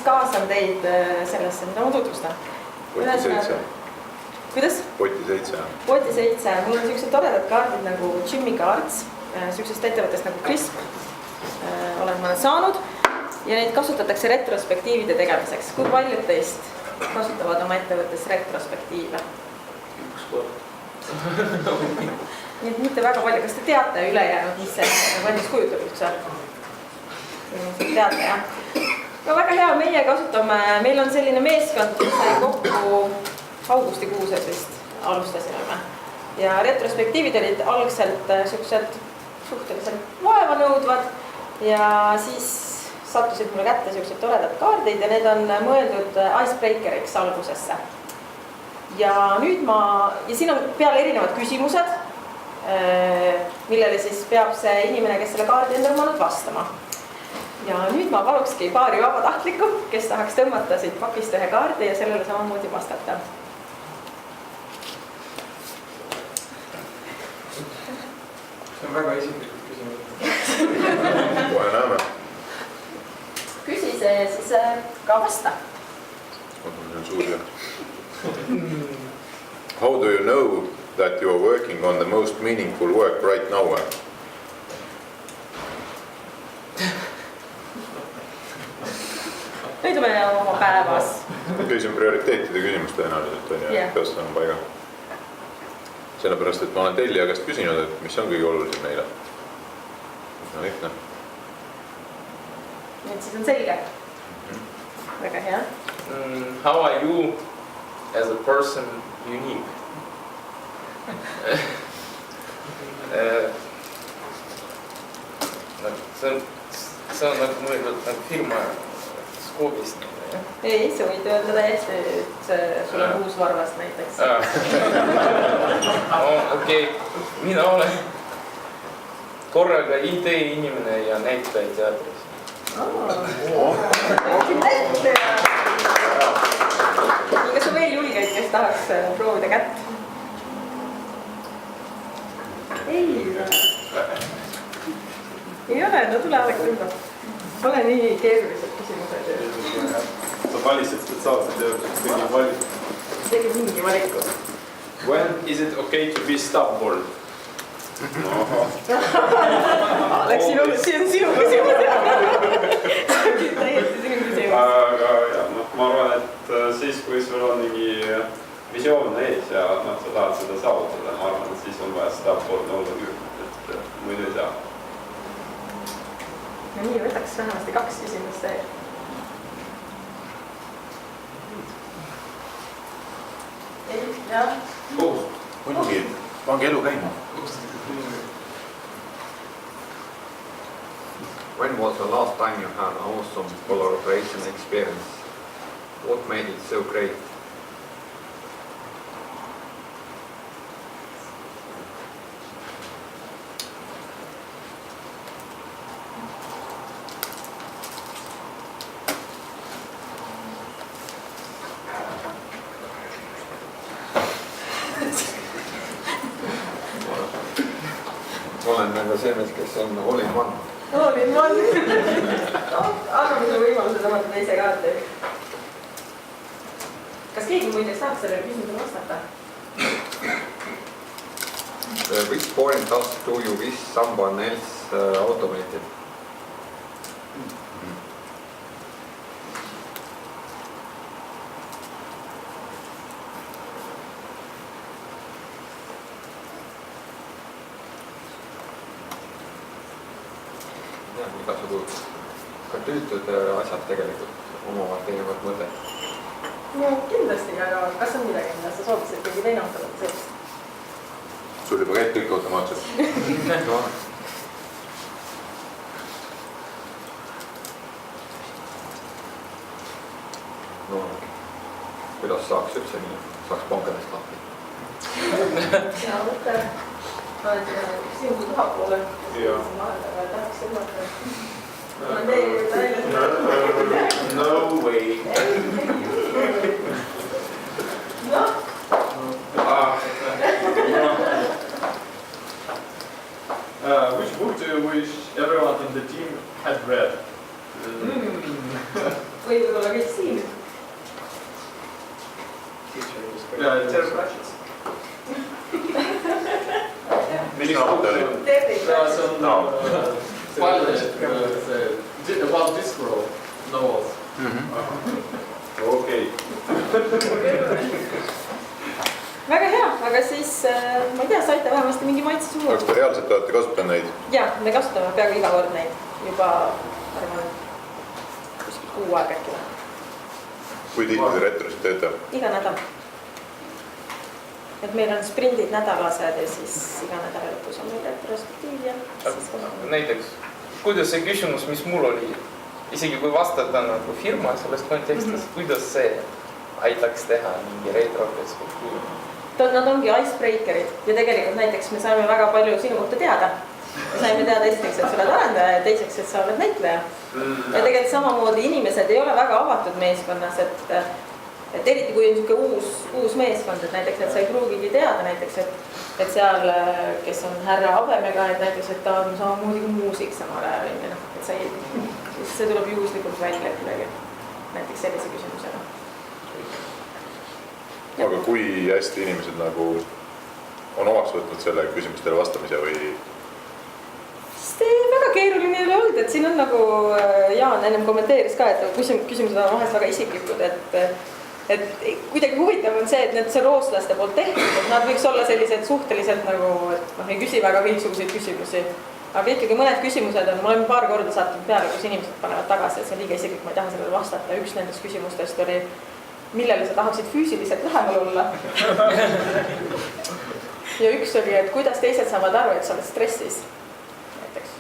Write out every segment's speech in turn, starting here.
kaasan teid sellesse, mida ma tutvustan. Poti 7. Kuidas? Poti 7. Poti 7. Mul on sellised toredad kaardid nagu Jimmy Cards, sellisest ettevõttest nagu Crisp olen ma saanud ja neid kasutatakse retrospektiivide tegemiseks. Kui paljud teist kasutavad oma ettevõttes retrospektiive? Üks kord. Nii et mitte väga palju. Kas te teate ülejäänud, mis see valmis kujutab üldse? Teate, jah? No väga hea, meie kasutame, meil on selline meeskond, mis sai kokku augustikuuses vist alustasime me. Ja retrospektiivid olid algselt suhteliselt vaeva nõudvad ja siis sattusid mulle kätte sellised toredad kaardid ja need on mõeldud icebreakeriks algusesse. Ja nüüd ja siin on peale erinevad küsimused, millele siis peab see inimene, kes selle kaardi on tõmmanud vastama. Ja nüüd ma palukski paari vabatahtlikku, kes tahaks tõmmata siit pakist ühe kaardi ja sellele samamoodi vastata. See on väga isiklikud küsimused. Kohe näeme. Küsi see siis ka vasta. See on suur jah. How do you know that you are working on the most meaningful work right now? Nüüd me oma päevas. See on prioriteetide küsimus tõenäoliselt on ja peast on paiga. Sellepärast, et ma olen tellija käest küsinud, et mis on kõige olulisem neile. No lihtne. Nüüd siis on selge. Väga hea. How are you as a person unique? See on nagu mõeldud firma skoobist. Ei, sa võid öelda täiesti, et sul on uus varvast näiteks. Okei, mina olen korraga IT-inimene ja näitaja teatris. Kas on veel julgeid, kes tahaks proovida kätt? Ei ole, no tule aeg küll. Ole nii keerulised küsimused. Sa valisid spetsiaalselt ja kõigi valik. Tegid mingi valiku. When is it okay to be stubborn? Läks sinu küsimus. Täiesti sinu küsimus. Aga ma arvan, et siis, kui sul on mingi visioon ees ja sa tahad seda saavutada, ma arvan, et siis on vaja stubborn olla küll, et muidu ei saa. No nii, võtaks vähemasti 2 küsimust veel. Ei, jah. Muidugi, pange elu käima. When was the last time you had an awesome collaboration experience? What made it so great? Olen nagu see mees, kes on all in one. All in one. Anname sulle võimaluse tõmmata teise kaarti. Kas keegi muideks tahaks sellele küsimusele vastata? Which foreign task do you wish someone else automated? Igasugused ka tüütud asjad tegelikult omavad teenivad mõtet. No kindlasti, aga kas on midagi, mida sa soovisid kõigi teine automaat seest? Sul juba käib kõik automaatselt. No, kuidas saaks üldse nii? Saaks pankadest lahti? Ja mõte. Oled sinu tahapoole. Ja. Tahaks tõmmata. No way. No. Which book do you wish everyone in the team had read? Või võib-olla kõik siin. Mis raamat oli? Tervik. About Discworld novels. okei. Väga hea, aga siis ma ei tea, saite vähemasti mingi maitse suhu. Kas te reaalselt olete kasutanud neid? Ja, me kasutame peaaegu iga kord neid juba, arvan, kuskil 6 aega äkki. Kui tihti te retrosid teete? Iga nädal. Et meil on sprindid nädalased ja siis iga nädala lõpus on meil retrospektiiv ja siis Näiteks, kuidas see küsimus, mis mul oli, isegi kui vastata nagu firma selles kontekstis, kuidas see aitaks teha mingi retrospektiivi? Nad ongi icebreakerid ja tegelikult näiteks me saime väga palju sinu kohta teada. Me saime teada esiteks, et sa oled arendaja ja teiseks, et sa oled näitleja. Ja tegelikult samamoodi inimesed ei ole väga avatud meeskonnas, et eriti kui on niisugune uus meeskond, et näiteks, et sa ei pruugigi teada näiteks, et seal, kes on härra Abemega, et näiteks, et ta on samamoodi kui muusik samal ajal, et see tuleb juhuslikult välja kuidagi, näiteks sellise küsimusega. Aga kui hästi inimesed nagu on omaks võtnud selle küsimustele vastamise või? Väga keeruline ei ole olnud, et siin on nagu Jaan ennem kommenteeris ka, et küsimused on vahest väga isiklikud, et kuidagi huvitav on see, et need see rootslaste poolt tehtud, et nad võiks olla sellised suhteliselt nagu, et ei küsi väga kõiksuguseid küsimusi. Aga ikkagi mõned küsimused on, ma olen paar korda sattunud peale, kus inimesed panevad tagasi, et see on liiga isiklik, ma ei taha sellele vastata. Üks nendest küsimustest oli, millele sa tahaksid füüsiliselt lähemal olla. Ja üks oli, et kuidas teised saavad aru, et sa oled stressis. Näiteks.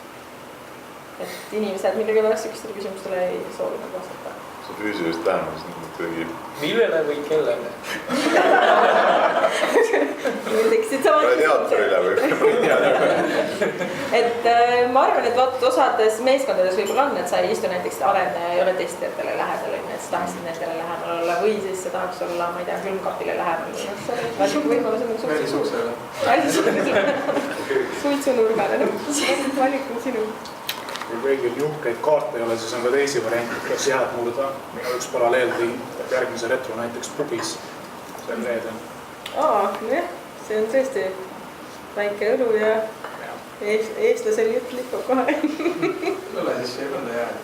Et inimesed millegi pärast sükstele küsimustele ei soovinud vastata. See füüsilist lähemal, siis kuidagi... Millele või kellele? Teksid sama teatrile või? Et ma arvan, et vaat osades meeskondades võib-olla on, et sa ei istu näiteks arendaja ei ole testijatele lähedal, et sa tahaksid nendele lähemal olla või siis sa tahaks olla, ma ei tea, külmkapile lähemal. Võimalus on suitsunurgale. Suitsunurgale, valik on sinu. Kui kõigil juhkeid kaarte ei ole, siis on ka teisi variante, kas jääd murda. Minu üks paralleel teeb järgmise retro näiteks pubis sel reedel. Nojah, see on tõesti väike õlu ja eestlasel jutt lipub kohe. Õle siis ei mõnda jääd.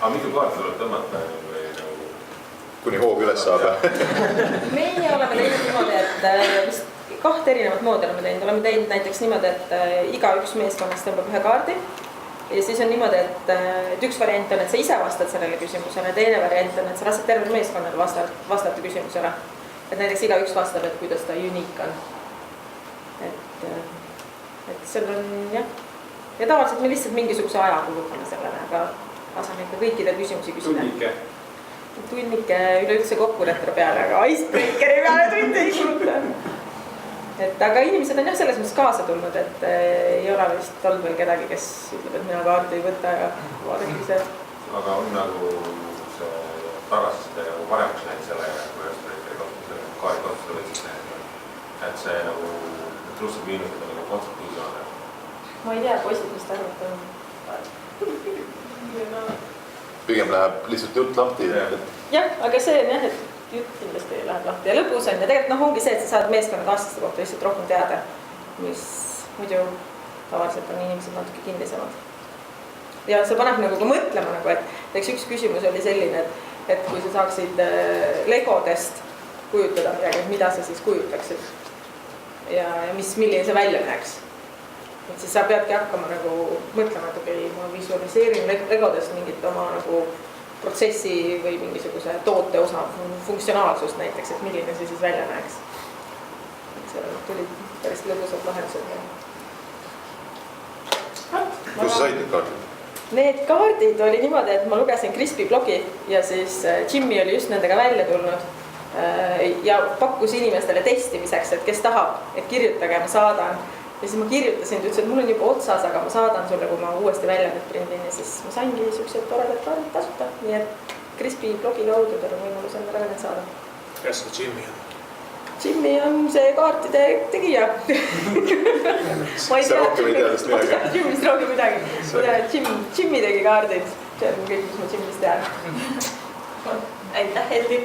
Aga mitu kaarti tuleb tõmmata või nagu? Kuni hoog üles saab. Meie oleme teinud niimoodi, et vist 2 erinevat moodi oleme teinud näiteks niimoodi, et iga üks meeskonnast tõmbab ühe kaardi ja siis on niimoodi, et üks variant on, et sa ise vastad sellele küsimusele, teine variant on, et sa lased tervel meeskonnal vastata küsimusele. Et näiteks iga üks vastab, et kuidas ta uniik on. Et seal on, jah. Ja tavaliselt me lihtsalt mingisuguse aja kulutame sellele, aga laseme ikka kõikide küsimusi küsida. Tunnike üleüldse kokku retro peale, aga icebreakeri peale tunde ei kuluta. Aga inimesed on jah selles mõttes kaasa tulnud, et ei ole vist olnud veel kedagi, kes ütleb, et mina kaardi ei võta ja vaadake ise. Aga on nagu see tagasiside nagu paremaks näinud sellega, kui kaardi kasutada võtsite, et see nagu plussid miinused on nagu konstruktiivsemad? Ma ei tea, poisid, mis ta arvata on. Pigem läheb lihtsalt jutt lahti. Jah, aga see on jah, et jutt kindlasti läheb lahti ja lõpus on ja tegelikult ongi see, et sa saad meeskonna kaaslaste kohta lihtsalt rohkem teada, mis muidu tavaliselt on inimesed natuke kinnisemad. Ja see paneb nagu ka mõtlema, et üks küsimus oli selline, et kui sa saaksid legodest kujutada midagi, mida sa siis kujutaksid ja milline see välja näeks. Et siis sa peadki hakkama nagu mõtlema, et okei, ma visualiseerin legodest mingit oma nagu protsessi või mingisuguse toote osa funktsionaalsust näiteks, et milline see siis välja näeks. See tuli päris lõbusad lahendused. Kus sa said need kaardid? Need kaardid oli niimoodi, et ma lugesin Crispy blogi ja siis Jimmy oli just nendega välja tulnud ja pakkus inimestele testimiseks, et kes tahab, et kirjutage, ma saadan. Ja siis ma kirjutasin, ta ütles, et mul on juba otsas, aga ma saadan sulle, kui ma uuesti välja nüüd prindin ja siis ma saingi siuksed toredad kaardid tasuta. Nii et Crispy blogi kaudu teil on võimalus endale ka need saada. Kes see Jimmy on? Jimmy on see kaartide tegija. Sa rohkem ei tea sest midagi. Jimmist rohkem midagi. Jimmy tegi kaardid see on kõik, mis ma Jimist tean. aitäh, Heldi!